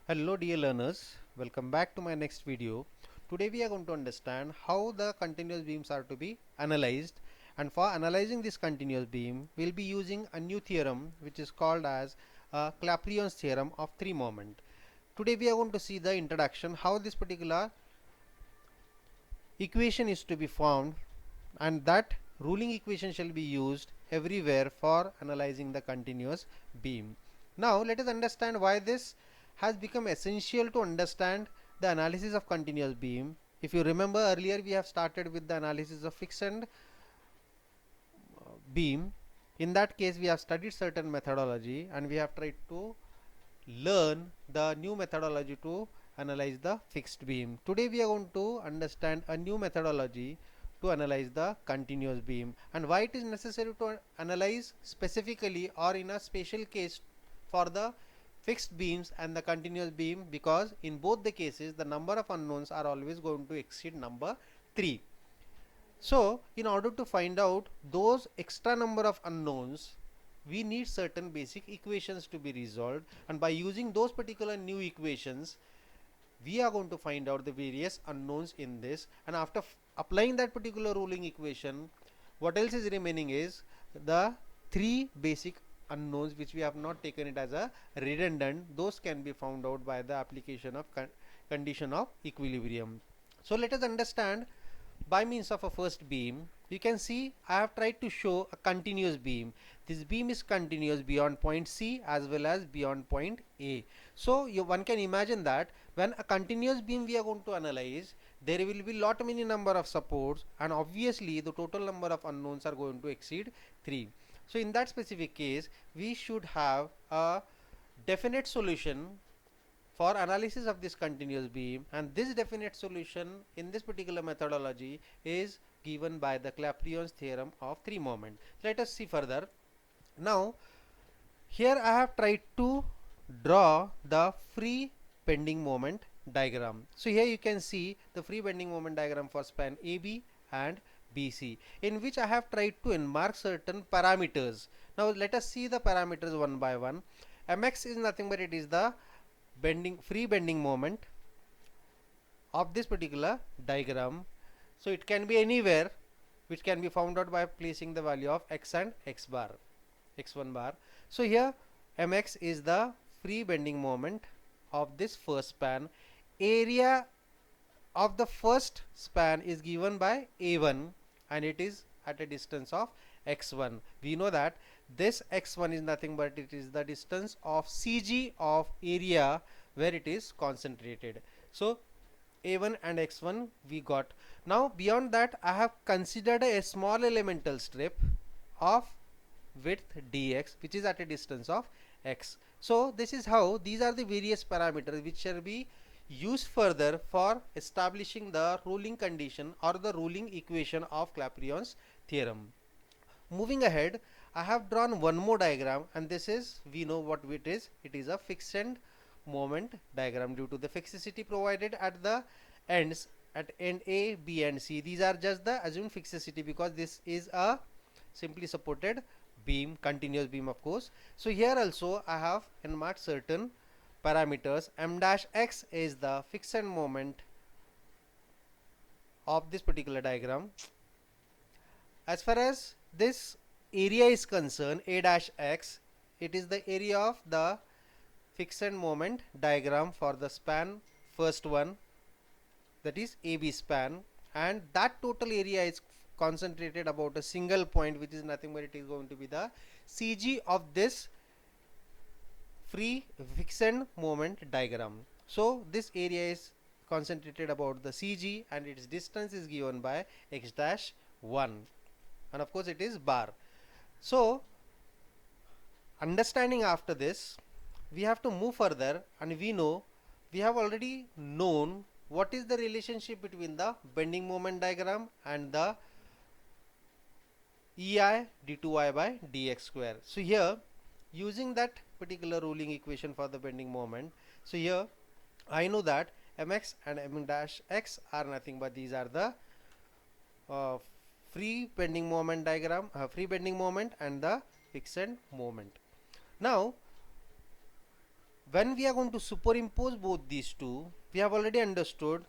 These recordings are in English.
Hello dear learners, welcome back to my next video. Today we are going to understand how the continuous beams are to be analyzed, and for analyzing this continuous beam we'll be using a new theorem which is called as Clapeyron's theorem of three moment. Today we are going to see the introduction, how this particular equation is to be found, and that ruling equation shall be used everywhere for analyzing the continuous beam. Now let us understand why this has become essential to understand the analysis of continuous beam. If you remember, earlier we have started with the analysis of fixed beam. In that case we have studied certain methodology and we have tried to learn the new methodology to analyze the fixed beam. Today we are going to understand a new methodology to analyze the continuous beam, and why it is necessary to analyze specifically or in a special case for the fixed beams and the continuous beam, because in both the cases the number of unknowns are always going to exceed number 3. So in order to find out those extra number of unknowns, we need certain basic equations to be resolved, and by using those particular new equations we are going to find out the various unknowns in this. And after applying that particular ruling equation, what else is remaining is the three basic unknowns which we have not taken it as a redundant. Those can be found out by the application of condition of equilibrium. So let us understand by means of a first beam. You can see I have tried to show a continuous beam. This beam is continuous beyond point C as well as beyond point A. So one can imagine that when a continuous beam we are going to analyze, there will be lot many number of supports, and obviously the total number of unknowns are going to exceed 3. So in that specific case we should have a definite solution for analysis of this continuous beam, and this definite solution in this particular methodology is given by the Clapeyron's theorem of three moment. Let us see further. Now here I have tried to draw the free bending moment diagram. So here you can see the free bending moment diagram for span AB and BC, in which I have tried to enmark certain parameters. Now let us see the parameters one by one. Mx is nothing but it is the free bending moment of this particular diagram. So it can be anywhere, which can be found out by placing the value of x and x1 bar. So here mx is the free bending moment of this first span. Area of the first span is given by a1 and it is at a distance of x1. We know that this x1 is nothing but it is the distance of CG of area where it is concentrated. So a1 and x1 we got. Now beyond that I have considered a small elemental strip of width dx which is at a distance of x. So this is how these are the various parameters which shall be used further for establishing the ruling condition or the ruling equation of Clapeyron's theorem. Moving ahead, I have drawn one more diagram, and this is, we know what it is. It is a fixed end moment diagram due to the fixicity provided at the ends, at end A, B and C. These are just the assumed fixicity because this is a simply supported beam, continuous beam of course. So here also I have enmarked certain parameters. M dash x is the fixed end moment of this particular diagram. As far as this area is concerned, a dash x, it is the area of the fixed end moment diagram for the span first one, that is AB span, and that total area is concentrated about a single point, which is nothing but it is going to be the CG of this free fixed end moment diagram. So this area is concentrated about the CG and its distance is given by x dash 1, and of course it is bar. So understanding after this, we have to move further, and we have already known what is the relationship between the bending moment diagram and the EI d2y by dx square. So here using that particular ruling equation for the bending moment, so here I know that mx and m dash x are nothing but these are the free bending moment diagram, free bending moment and the fixed moment. Now when we are going to superimpose both these two, we have already understood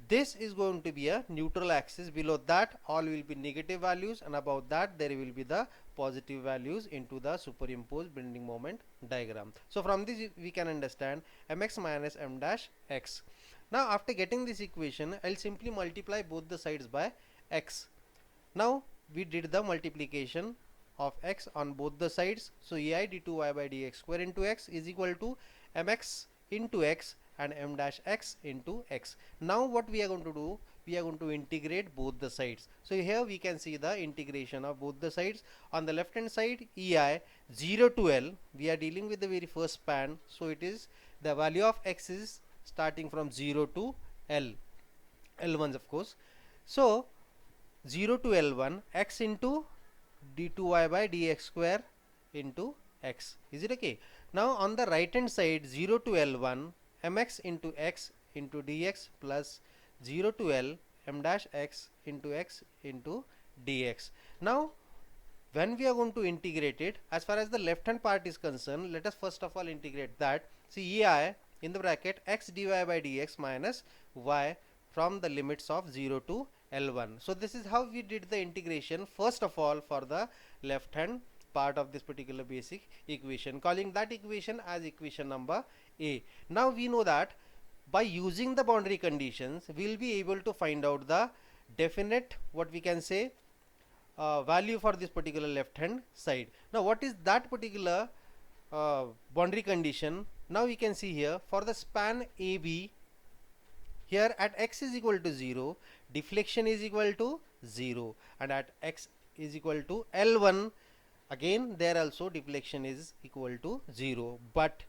this is going to be a neutral axis. Below that all will be negative values, and above that there will be the positive values into the superimposed bending moment diagram. So from this we can understand mx minus m dash x. Now after getting this equation, I'll simply multiply both the sides by x. Now we did the multiplication of x on both the sides, so ei d2y by dx square into x is equal to mx into x and m dash x into x. Now what we are going to do, we are going to integrate both the sides. So here we can see the integration of both the sides. On the left hand side, ei 0 to L, we are dealing with the very first span, so it is the value of x is starting from 0 to L, L1s of course. So 0 to L1 x into d2y by dx square into x. Is it okay? Now on the right hand side, 0 to L1 mx into x into dx plus 0 to L m dash x into dx. Now when we are going to integrate it, as far as the left hand part is concerned, let us first of all integrate that. See ei in the bracket x dy by dx minus y from the limits of 0 to L1. So this is how we did the integration first of all for the left hand part of this particular basic equation, calling that equation as equation number A. Now we know that by using the boundary conditions we will be able to find out the definite, what we can say, value for this particular left hand side. Now what is that particular boundary condition? Now we can see here for the span AB, here at x is equal to 0, deflection is equal to 0, and at x is equal to L1, again there also deflection is equal to 0. But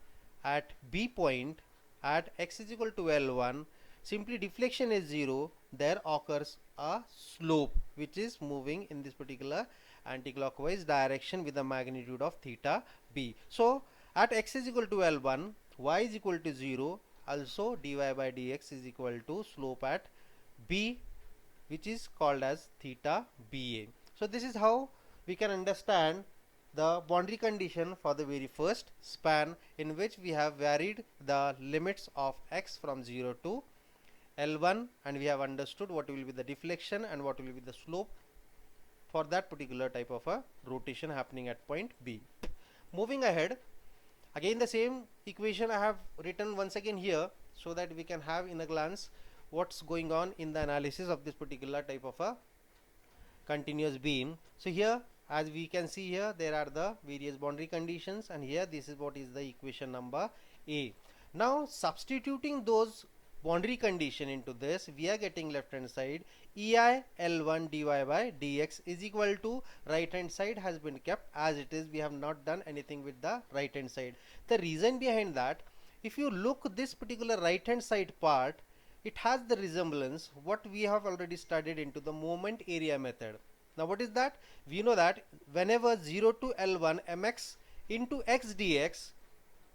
at B point, at x is equal to L1, simply deflection is 0, there occurs a slope which is moving in this particular anti-clockwise direction with a magnitude of theta b. So at x is equal to L1, y is equal to 0, also dy by dx is equal to slope at b, which is called as theta ba. So this is how we can understand the boundary condition for the very first span, in which we have varied the limits of x from 0 to L1, and we have understood what will be the deflection and what will be the slope for that particular type of a rotation happening at point B. Moving ahead, again the same equation I have written once again here, so that we can have in a glance what's going on in the analysis of this particular type of a continuous beam. So here, as we can see here, there are the various boundary conditions, and here this is what is the equation number A. Now substituting those boundary condition into this, we are getting left hand side ei L1 dy by dx is equal to, right hand side has been kept as it is, we have not done anything with the right hand side. The reason behind that, if you look this particular right hand side part, it has the resemblance what we have already studied into the moment area method. Now what is that? We know that whenever 0 to L1 mx into x dx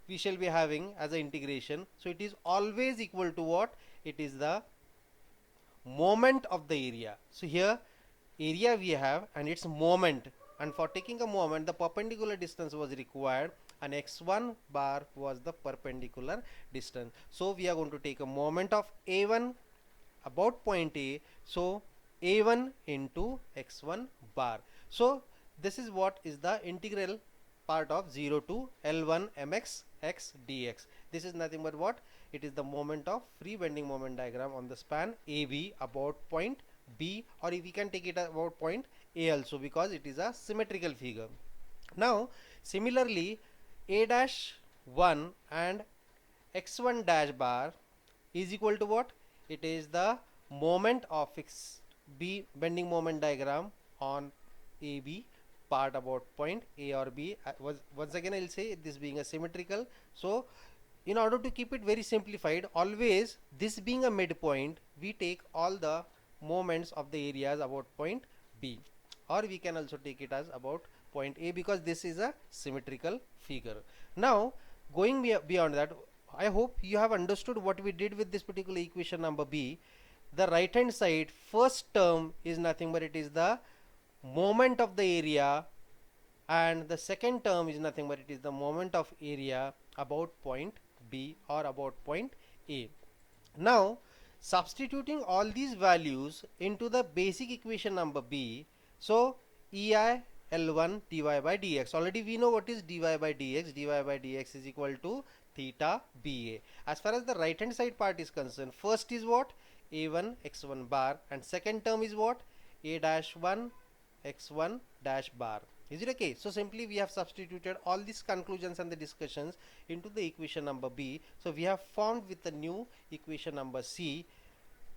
we shall be having as an integration, so it is always equal to what? It is the moment of the area. So here area we have and its moment, and for taking a moment the perpendicular distance was required, and x1 bar was the perpendicular distance. So we are going to take a moment of a1 about point A, so a1 into x1 bar. So this is what is the integral part of 0 to L1 mx x dx. This is nothing but what? It is the moment of free bending moment diagram on the span AB about point B, or if we can take it about point A also, because it is a symmetrical figure. Now similarly a dash 1 and x1 dash bar is equal to what? It is the moment of fixed B bending moment diagram on AB part about point A or B. Once again I'll say this being a symmetrical, so in order to keep it very simplified, always this being a midpoint, we take all the moments of the areas about point B, or we can also take it as about point A, because this is a symmetrical figure. Now going beyond that, I hope you have understood what we did with this particular equation number B. The right hand side first term is nothing but it is the moment of the area, and the second term is nothing but it is the moment of area about point B or about point A. Now substituting all these values into the basic equation number B, so EI L1 dy by dx, already we know what is dy by dx. Dy by dx is equal to theta BA. As far as the right hand side part is concerned, first is what? A1 x1 bar, and second term is what? A dash 1 x1 dash bar. Is it okay? So simply we have substituted all these conclusions and the discussions into the equation number B. So we have formed with the new equation number C,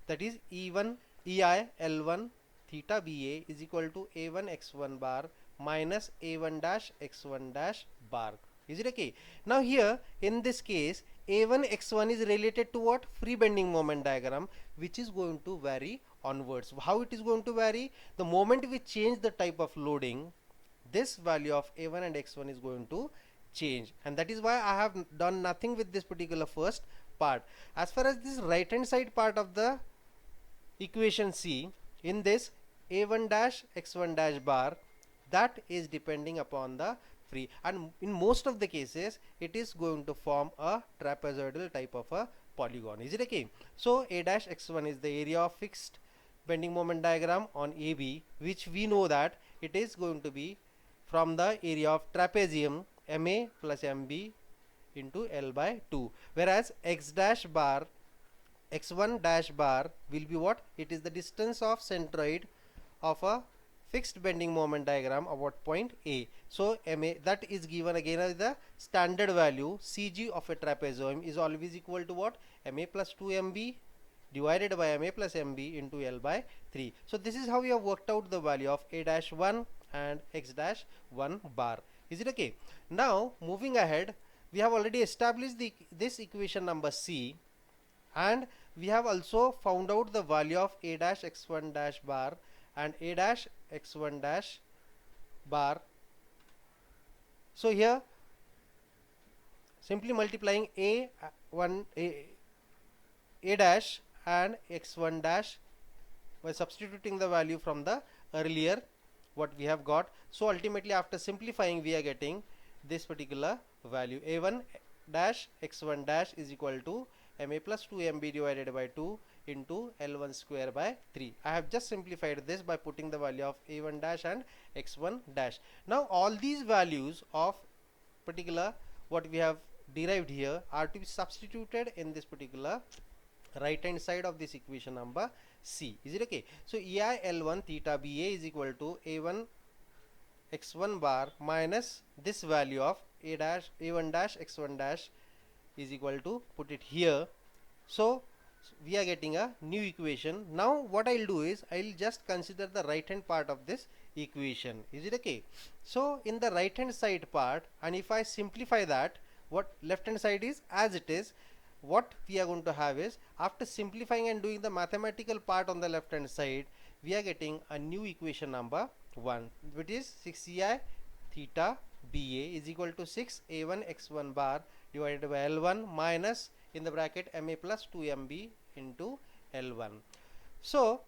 that is E1 EI L1 theta BA is equal to A1 x1 bar minus A1 dash x1 dash bar. Is it okay? Now here in this case A1 x1 is related to what? Free bending moment diagram, which is going to vary onwards. How it is going to vary? The moment we change the type of loading, this value of A1 and x1 is going to change, and that is why I have done nothing with this particular first part. As far as this right hand side part of the equation C, in this A1 dash x1 dash bar, that is depending upon the free, and in most of the cases it is going to form a trapezoidal type of a polygon. Is it okay? So A dash x1 is the area of fixed bending moment diagram on AB, which we know that it is going to be from the area of trapezium MA plus MB into L by 2, whereas x dash bar x1 dash bar will be what? It is the distance of centroid of a fixed bending moment diagram about point A. So MA, that is given again as the standard value. CG of a trapezoid is always equal to what? MA plus 2MB divided by MA plus MB into L by 3. So this is how we have worked out the value of A dash 1 and x dash 1 bar. Is it okay? Now moving ahead, we have already established this equation number C, and we have also found out the value of A dash x1 dash bar and A dash x1 dash bar. So here simply multiplying A dash and x1 dash by substituting the value from the earlier what we have got. So ultimately after simplifying we are getting this particular value. A1 dash x1 dash is equal to MA plus 2MB divided by 2 into L1 square by 3. I have just simplified this by putting the value of A1 dash and x1 dash. Now all these values of particular what we have derived here are to be substituted in this particular right hand side of this equation number C. Is it okay? So EI L1 theta BA is equal to A1 x1 bar minus this value of A1 dash x1 dash is equal to, put it here. So we are getting a new equation. Now what I'll do is I'll just consider the right hand part of this equation. Is it okay? So in the right hand side part, and if I simplify that, what left hand side is as it is, what we are going to have is, after simplifying and doing the mathematical part on the left hand side, we are getting a new equation number 1, which is 6EI theta BA is equal to 6 A1 x1 bar divided by L1 minus in the bracket MA plus 2MB into L1. So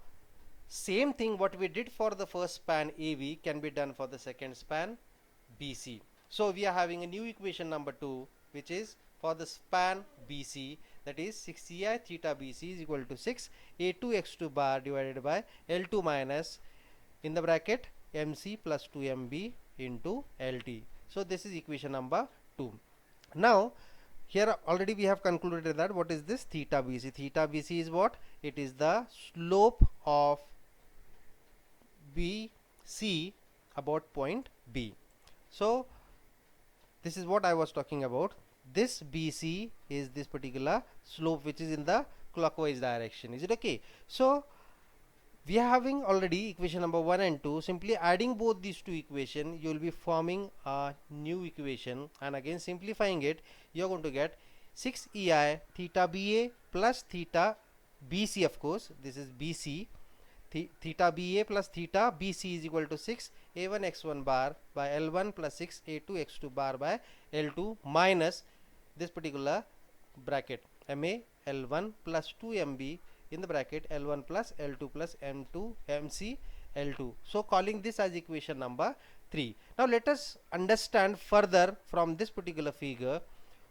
same thing what we did for the first span AB can be done for the second span BC. So we are having a new equation number 2, which is for the span BC, that is 6EI theta BC is equal to 6 A2 x2 bar divided by L2 minus in the bracket MC plus 2MB into LT. So this is equation number 2. Now here already we have concluded that what is this theta BC? Theta BC is what? It is the slope of BC about point B. So this is what I was talking about. This BC is this particular slope which is in the clockwise direction. Is it okay? So we are having already equation number 1 and 2. Simply adding both these two equations, you will be forming a new equation, and again simplifying it, you are going to get 6EI theta BA plus theta BC. Of course this is BC. Theta BA plus theta BC is equal to 6 A1 x1 bar by L1 plus 6 A2 x2 bar by L2 minus this particular bracket MA L1 plus 2MB in the bracket L1 plus L2 plus M2 MC L2. So calling this as equation number 3. Now let us understand further from this particular figure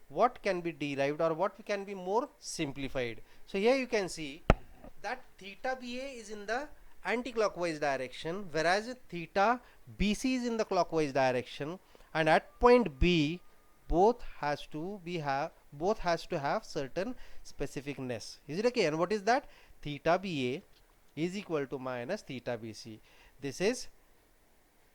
what can be derived or what can be more simplified. So here you can see that theta BA is in the anti-clockwise direction, whereas theta BC is in the clockwise direction, and at point B both has to have certain specificness. Is it okay? And what is that? Theta BA is equal to minus theta BC. This is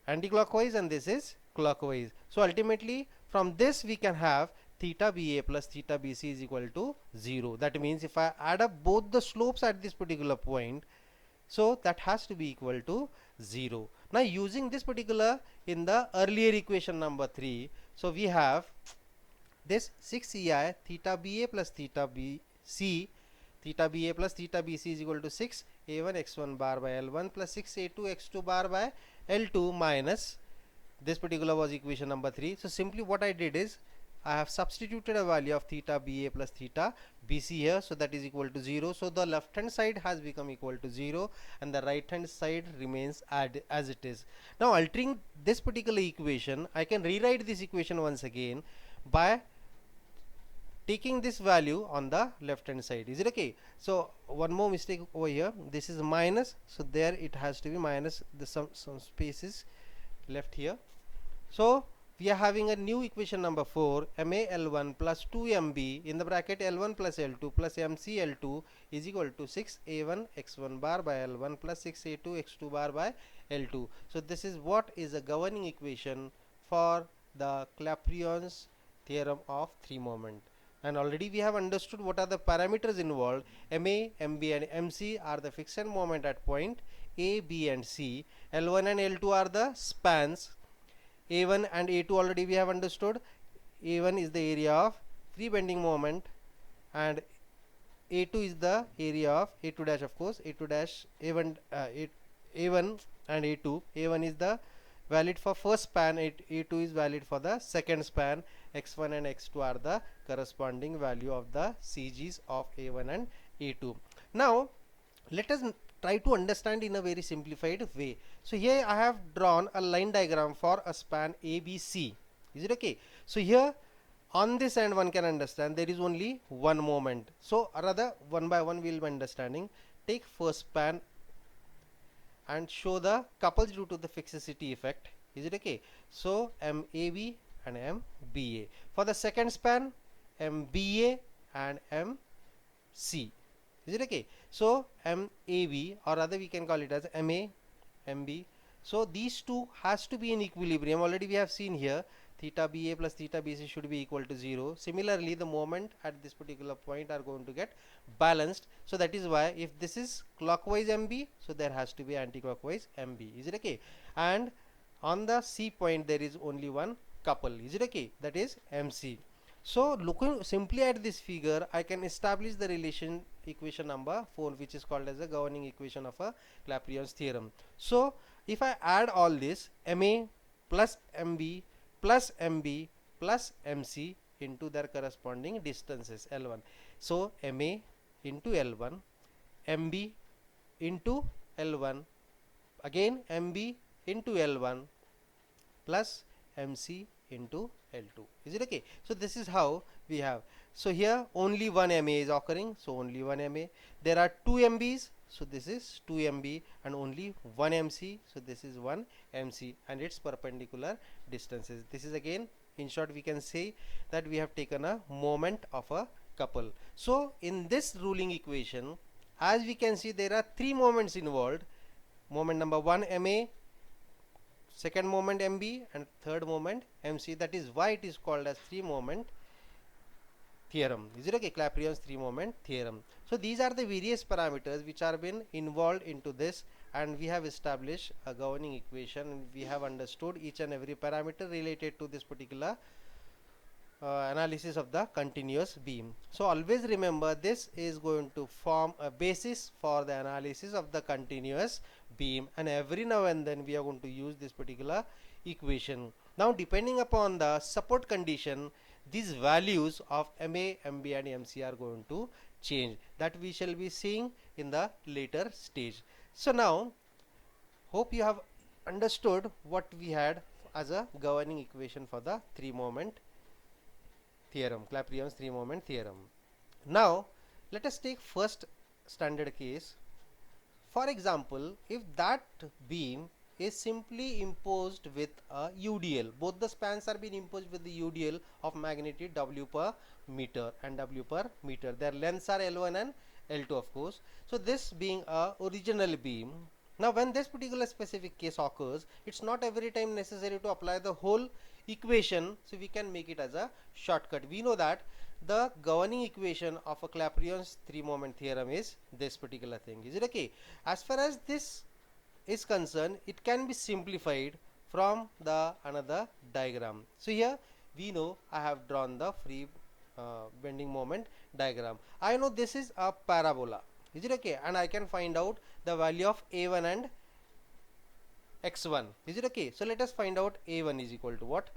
anti-clockwise and this is clockwise. So ultimately from this we can have theta BA plus theta BC is equal to 0. That means if I add up both the slopes at this particular point, so that has to be equal to 0. Now using this particular in the earlier equation number 3, so we have this 6 EI theta BA plus theta BC, theta BA plus theta BC is equal to 6 A1 x1 bar by L1 plus 6 A2 x2 bar by L2 minus this particular was equation number 3. So simply what I did is I have substituted a value of theta BA plus theta BC here, so that is equal to 0. So the left hand side has become equal to 0 and the right hand side remains as it is. Now altering this particular equation, I can rewrite this equation once again by taking this value on the left hand side. Is it okay? So one more mistake over here, this is minus, so there it has to be minus, the some spaces left here. So we are having a new equation number 4, MA L1 plus 2MB in the bracket L1 plus L2 plus MC L2 is equal to 6 A1 x1 bar by L1 plus 6 A2 x2 bar by L2. So this is what is a governing equation for the Clapeyron's theorem of three moment. And already we have understood what are the parameters involved. MA, MB and MC are the fixed moment at point A, B and C. L1 and L2 are the spans. A1 and A2 already we have understood. A1 is the area of free bending moment and A2 is the area of A2 dash, of course A2 dash A1 A1 and A2. A1 is the valid for first span, A2 is valid for the second span. X1 and X2 are the corresponding value of the CGs of A1 and A2. Now let us try to understand in a very simplified way. So here I have drawn a line diagram for a span ABC. Is it okay? So here on this end one can understand there is only one moment. So rather one by one we will be understanding. Take first span and show the couples due to the fixicity effect. Is it okay? So MAB and MBA. For the second span, MBA and MC. Is it okay? So MAB, or rather we can call it as MA, MB. So these two has to be in equilibrium. Already we have seen here theta BA plus theta BC should be equal to 0. Similarly, the moment at this particular point are going to get balanced. So that is why if this is clockwise MB, so there has to be anti-clockwise MB. Is it okay? And on the C point there is only one couple. Is it okay? That is MC. So looking simply at this figure, I can establish the relation equation number 4, which is called as the governing equation of a Clapeyron's theorem. So if I add all this, MA plus MB plus MB plus MC into their corresponding distances L1. So MA into L1, MB into L1, again MB into L1 plus MC into L2. Is it okay? So this is how we have. So here only one MA is occurring, so only one MA. There are two MBs, so this is 2 MB, and only one MC, so this is 1 MC, and its perpendicular distances. This is again, in short, we can say that we have taken a moment of a couple. So in this ruling equation, as we can see, there are three moments involved. Moment number 1 MA, second moment MB, and third moment MC. That is why it is called as three moment theorem. Is it okay? Clapeyron's three moment theorem. So these are the various parameters which are been involved into this, and we have established a governing equation. We have understood each and every parameter related to this particular analysis of the continuous beam. So always remember, this is going to form a basis for the analysis of the continuous beam, and every now and then we are going to use this particular equation. Now depending upon the support condition, these values of MA, MB and MC are going to change. That we shall be seeing in the later stage. So now hope you have understood what we had as a governing equation for the three moment theorem, Clapeyron's three moment theorem. Now let us take first standard case. For example, if that beam is simply imposed with a UDL, both the spans are being imposed with the UDL of magnitude W per meter and W per meter. Their lengths are L1 and L2 of course. So this being a original beam, now when this particular specific case occurs, it's not every time necessary to apply the whole equation, so we can make it as a shortcut. We know that the governing equation of a Clapeyron's three moment theorem is this particular thing. Is it okay? As far as this is concerned, it can be simplified from the another diagram. So here we know I have drawn the free bending moment diagram. I know this is a parabola. Is it okay? And I can find out the value of a1 and x1. Is it okay? So let us find out a1 is equal to what?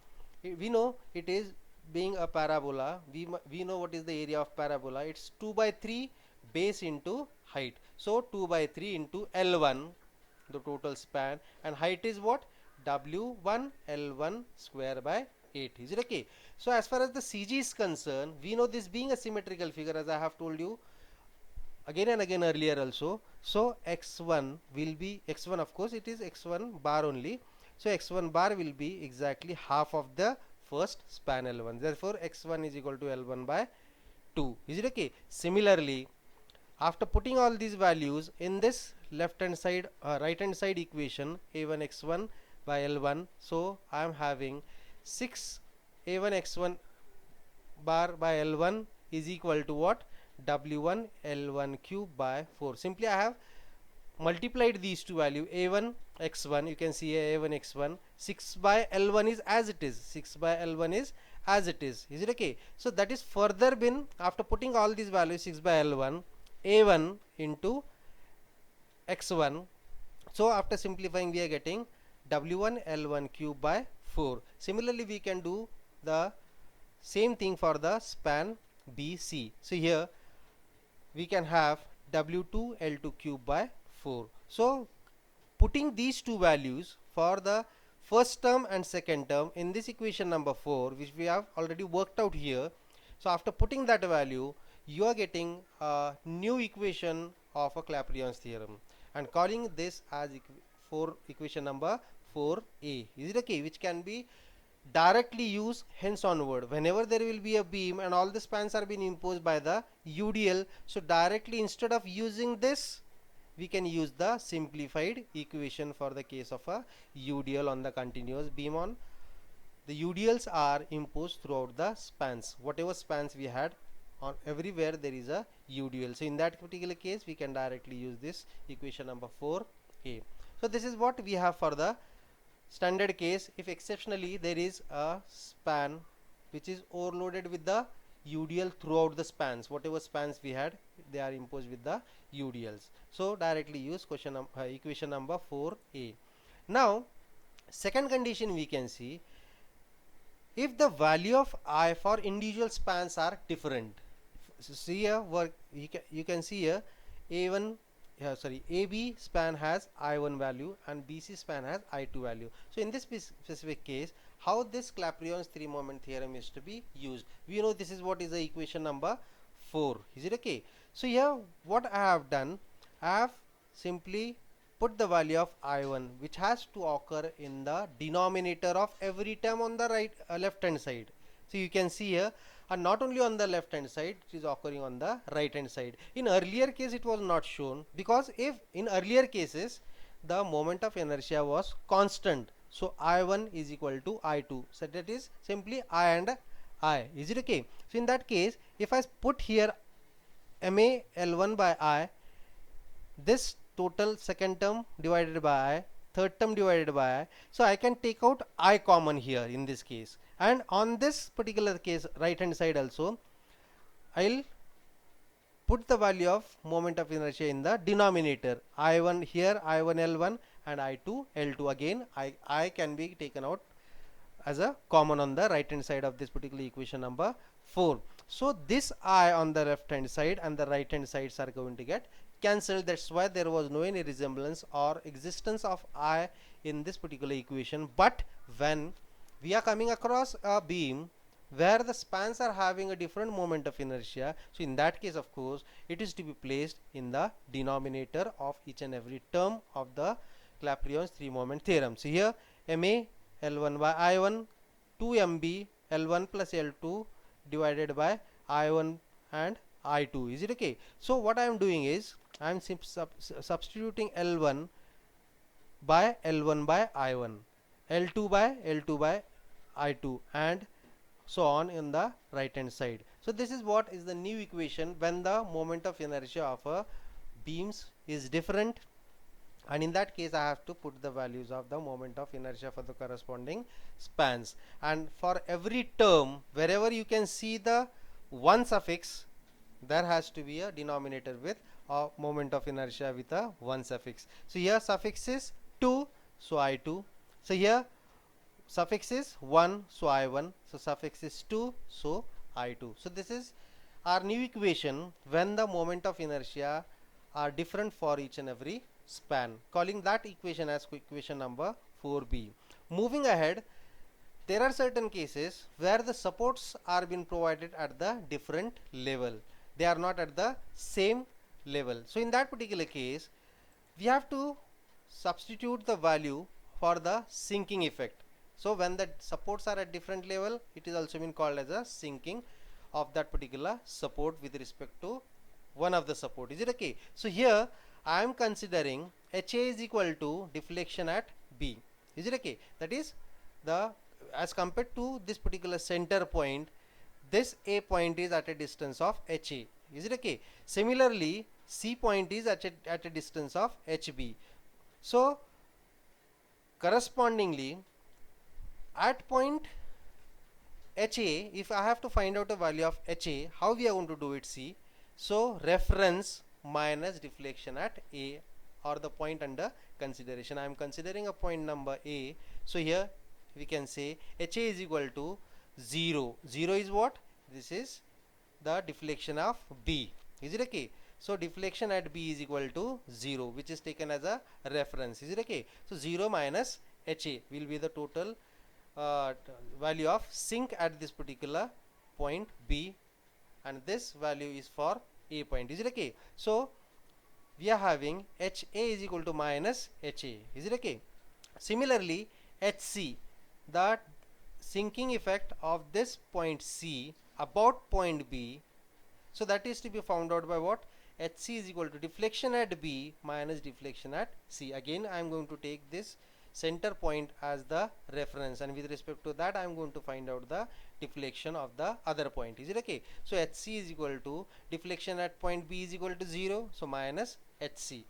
We know it is being a parabola. We know what is the area of parabola. It's 2 by 3 base into height. So 2 by 3 into L1, the total span, and height is what? W1 L1 square by 8. Is it okay? So as far as the CG is concerned, we know this being a symmetrical figure, as I have told you again and again earlier also. So x1 will be x1, of course it is x1 bar only. So x1 bar will be exactly half of the first span L1. Therefore x1 is equal to L1 by 2. Is it okay? Similarly, after putting all these values in this left hand side right hand side equation, a1 x1 by L1, so I am having 6 a1 x1 bar by L1 is equal to what? W1 L1 cube by 4. Simply I have multiplied these two values, a1 x1, you can see a1 x1, 6 by L1 is as it is, 6 by L1 is as it is it okay? So that is further been, after putting all these values, 6 by L1 a1 into x1, so after simplifying we are getting w1 L1 cube by 4. Similarly we can do the same thing for the span BC. So here we can have w2 L2 cube by 4. So putting these two values for the first term and second term in this equation number 4, which we have already worked out here, so after putting that value you are getting a new equation of a Clapeyron's theorem and calling this as equation number 4a. Is it okay? Which can be directly used hence onward whenever there will be a beam and all the spans are being imposed by the UDL. So directly, instead of using this, we can use the simplified equation for the case of a UDL on the continuous beam. On the UDLs are imposed throughout the spans, whatever spans we had, on everywhere there is a UDL. So in that particular case we can directly use this equation number 4a. So this is what we have for the standard case. If exceptionally there is a span which is overloaded with the UDL throughout the spans, whatever spans we had, they are imposed with the UDLs. So directly use equation number 4a. Now second condition we can see, if the value of I for individual spans are different. So see here, you can see here A1 AB span has I1 value and BC span has I2 value. So in this specific case, how this Clapeyron's three moment theorem is to be used, we know this is what is the equation number 4. Is it okay? So here what I have done, I have simply put the value of I1 which has to occur in the denominator of every term on the left hand side. So you can see here, and not only on the left hand side, it is occurring on the right hand side. In earlier case it was not shown, because if in earlier cases the moment of inertia was constant, so I1 is equal to I2, so that is simply I and I. Is it okay? So in that case, if I put here ma L1 by I, this total second term divided by I, third term divided by I, so I can take out I common here in this case, and on this particular case right hand side also I'll put the value of moment of inertia in the denominator. I1 here, I1 L1 and I2 L2, again I can be taken out as a common on the right hand side of this particular equation number 4. So this I on the left hand side and the right hand sides are going to get cancelled. That's why there was no any resemblance or existence of I in this particular equation. But when we are coming across a beam where the spans are having a different moment of inertia. So in that case, of course, it is to be placed in the denominator of each and every term of the Clapeyron's three moment theorem. So here Ma L1 by I1, 2 MB L1 plus L2 divided by I1 and I2. Is it okay? So what I am doing is I am substituting L1 by L1 by I1, L2 by L2 by I2, and so on in the right hand side. So this is what is the new equation when the moment of inertia of a beams is different, and in that case I have to put the values of the moment of inertia for the corresponding spans, and for every term wherever you can see the 1 suffix, there has to be a denominator with a moment of inertia with a 1 suffix. So here suffix is 2, so I2. So here suffix is 1, so I1. So suffix is 2, so I2. So this is our new equation when the moment of inertia are different for each and every span, calling that equation as equation number 4b. Moving ahead, there are certain cases where the supports are being provided at the different level. They are not at the same level. So in that particular case, we have to substitute the value for the sinking effect. So when the supports are at different level, it is also been called as a sinking of that particular support with respect to one of the support. Is it okay? So here I am considering HA is equal to deflection at B. Is it okay? That is the, as compared to this particular center point, this A point is at a distance of HA. Is it okay? Similarly, C point is at a distance of HB. So correspondingly, at point HA, if I have to find out a value of HA, how we are going to do it? See, so reference minus deflection at A, or the point under consideration. I am considering a point number A. So here we can say HA is equal to 0. 0 is what? This is the deflection of B. Is it okay? So deflection at B is equal to 0, which is taken as a reference. Is it okay? So 0 minus HA will be the total value of sink at this particular point B, and this value is for A point. Is it okay? So we are having HA is equal to minus HA. Is it okay? Similarly, HC, the sinking effect of this point C about point B, so that is to be found out by what? HC is equal to deflection at B minus deflection at C. Again I am going to take this center point as the reference, and with respect to that I am going to find out the deflection of the other point. Is it okay? So HC is equal to deflection at point B is equal to 0, so minus HC.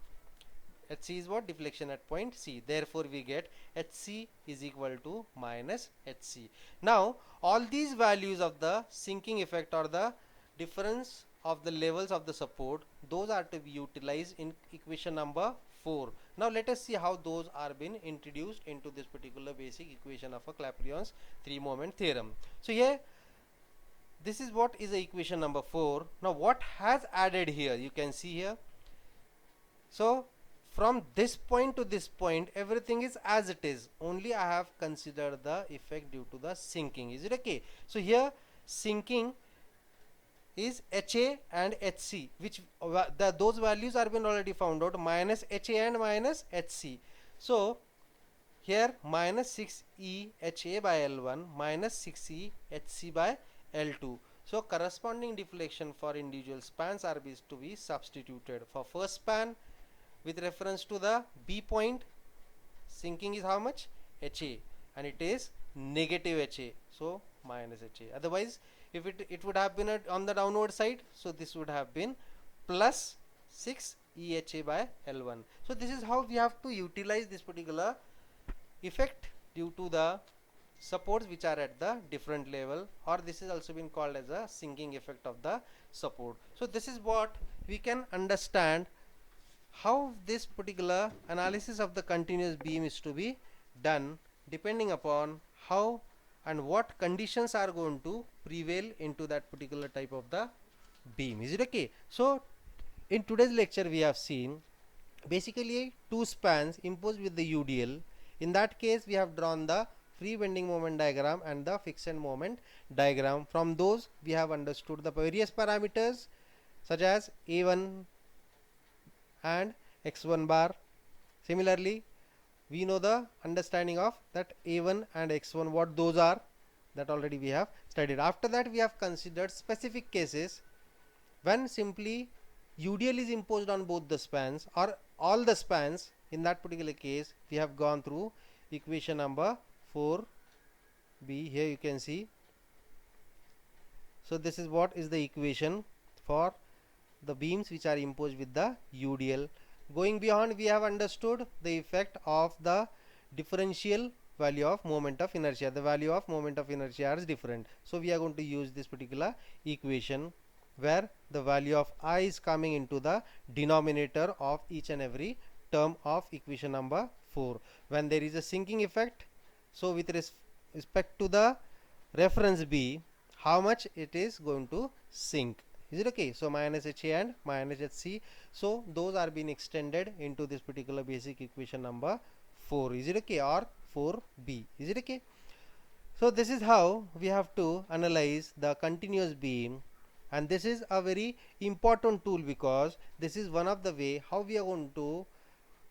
HC is what? Deflection at point C. Therefore we get HC is equal to minus HC. Now all these values of the sinking effect or the difference of the levels of the support, those are to be utilized in equation number 4. Now let us see how those are been introduced into this particular basic equation of a Clapeyron's three moment theorem. So here this is what is the equation number 4. Now what has added here, you can see here. So from this point to this point everything is as it is, only I have considered the effect due to the sinking. Is it okay? So here sinking is HA and HC, which those values are been already found out, minus HA and minus HC. So here minus 6E HA by L1 minus 6E HC by L2. So corresponding deflection for individual spans are to be substituted. For first span with reference to the B point, sinking is how much? HA, and it is negative HA, so minus HA. Otherwise if it would have been on the downward side, so this would have been plus 6 EHA by L1. So this is how we have to utilize this particular effect due to the supports which are at the different level, or this is also been called as a sinking effect of the support. So this is what we can understand how this particular analysis of the continuous beam is to be done, depending upon how and what conditions are going to prevail into that particular type of the beam. Is it okay? So in today's lecture we have seen basically two spans imposed with the UDL. In that case we have drawn the free bending moment diagram and the fixed moment diagram. From those we have understood the various parameters such as a1 and x1 bar. Similarly, we know the understanding of that a1 and x1, what those are, that already we have studied. After that we have considered specific cases when simply UDL is imposed on both the spans or all the spans. In that particular case we have gone through equation number 4b. Here you can see. So this is what is the equation for the beams which are imposed with the UDL. Going beyond, we have understood the effect of the differential value of moment of inertia. The value of moment of inertia is different, so we are going to use this particular equation where the value of I is coming into the denominator of each and every term of equation number 4. When there is a sinking effect, so with respect to the reference B, how much it is going to sink. Is it okay? So minus HA and minus HC, so those are being extended into this particular basic equation number 4. Is it okay? Or 4b. Is it okay? So this is how we have to analyze the continuous beam, and this is a very important tool because this is one of the way how we are going to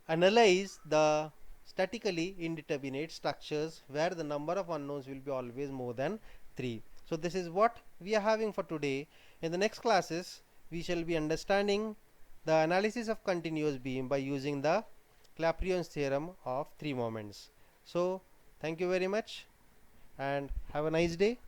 analyze the statically indeterminate structures where the number of unknowns will be always more than 3. So this is what we are having for today. In the next classes we shall be understanding the analysis of continuous beam by using the Clapeyron's theorem of 3 moments. So thank you very much and have a nice day.